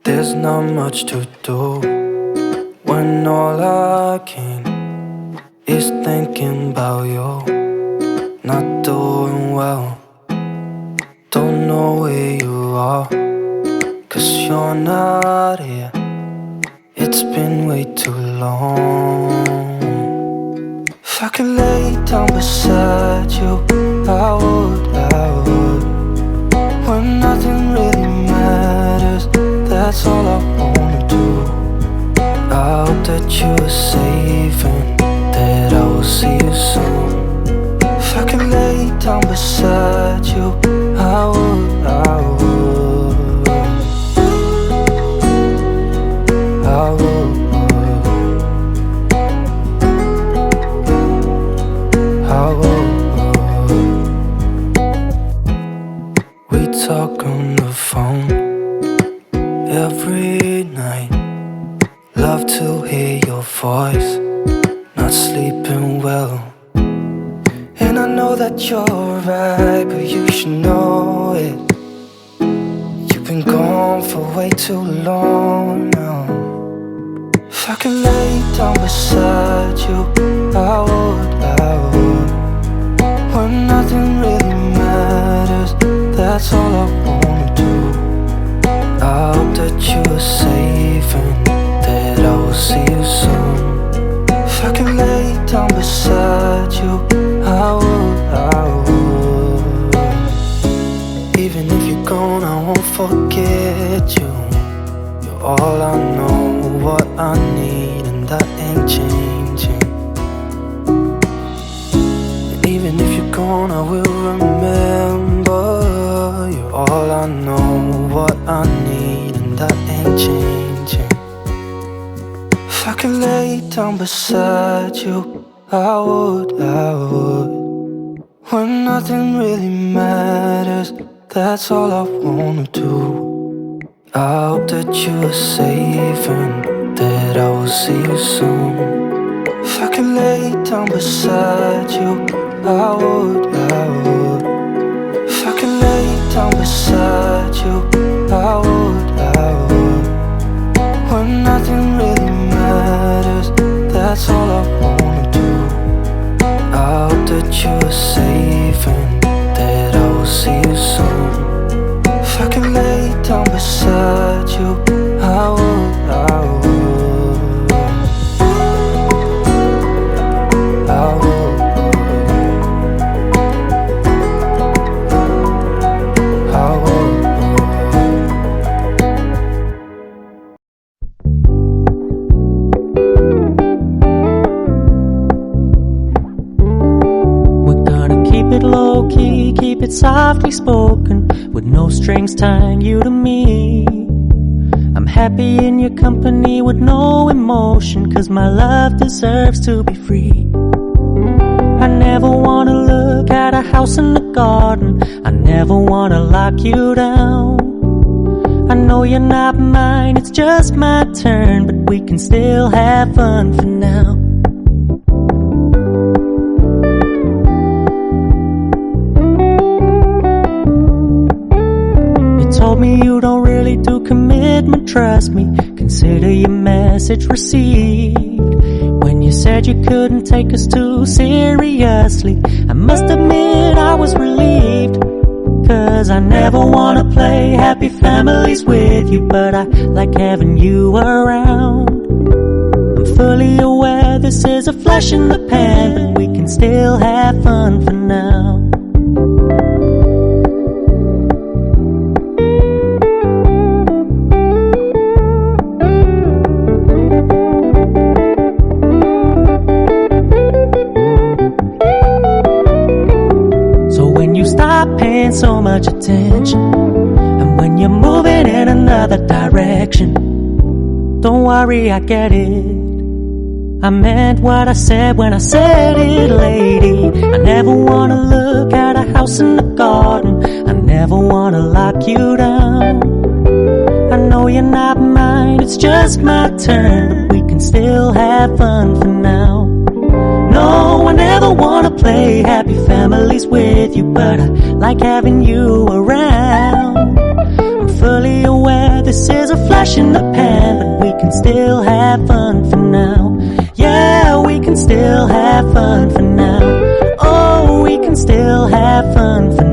There's not much to do when all I can is thinking about you. Not doing well, don't know where you are, 'cause you're not here. It's been way too long. If I could lay down beside you, I would. When nothing really matters, that's all I wanna do. I hope that you are safe and that I will see you soon. If I could lay down beside you, I would. I would. We talk on the phone every night. Love to hear your voice. Not sleeping well, and I know that you're right, but you should know it. You've been gone for way too long now. If I could lay down beside you, I would. When nothing really matters, that's all I wanna do. I hope that you are safe and that I will see you soon. If I could lay down beside you, I would. Even if you're gone, I won't forget you. You're all I know, what I need, and that ain't changing. And even if you're gone, I will remember. You're all I know, what I need, and that ain't changing. If I could lay down beside you, I would. When nothing really matters, that's all I wanna do. I hope that you are safe and that I will see you soon. If I could lay down beside you, I would. If I could lay down beside you, I would. When nothing really matters, that's all I wanna do. I hope that you are safe and that I will see you soon. If I could lay down beside you, I would. I would. Low-key, keep it softly spoken, with no strings tying you to me. I'm happy in your company with no emotion, 'cause my love deserves to be free. I never wanna look at a house in the garden, I never wanna lock you down. I know you're not mine, it's just my turn, but we can still have fun for now. Told me you don't really do commitment, trust me, consider your message received. When you said you couldn't take us too seriously, I must admit I was relieved. 'Cause I never wanna play happy families with you, but I like having you around. I'm fully aware this is a flash in the pan, but we can still have fun for now. Stop paying so much attention, and when you're moving in another direction, don't worry, I get it. I meant what I said when I said it, lady. I never wanna look at a house in the garden, I never wanna lock you down. I know you're not mine, it's just my turn, but we can still have fun for now. No, I never wanna play happy families with you, but I like having you around. I'm fully aware this is a flash flash in the pan, but we can still have fun for now. Yeah, we can still have fun for now. Oh, we can still have fun for now.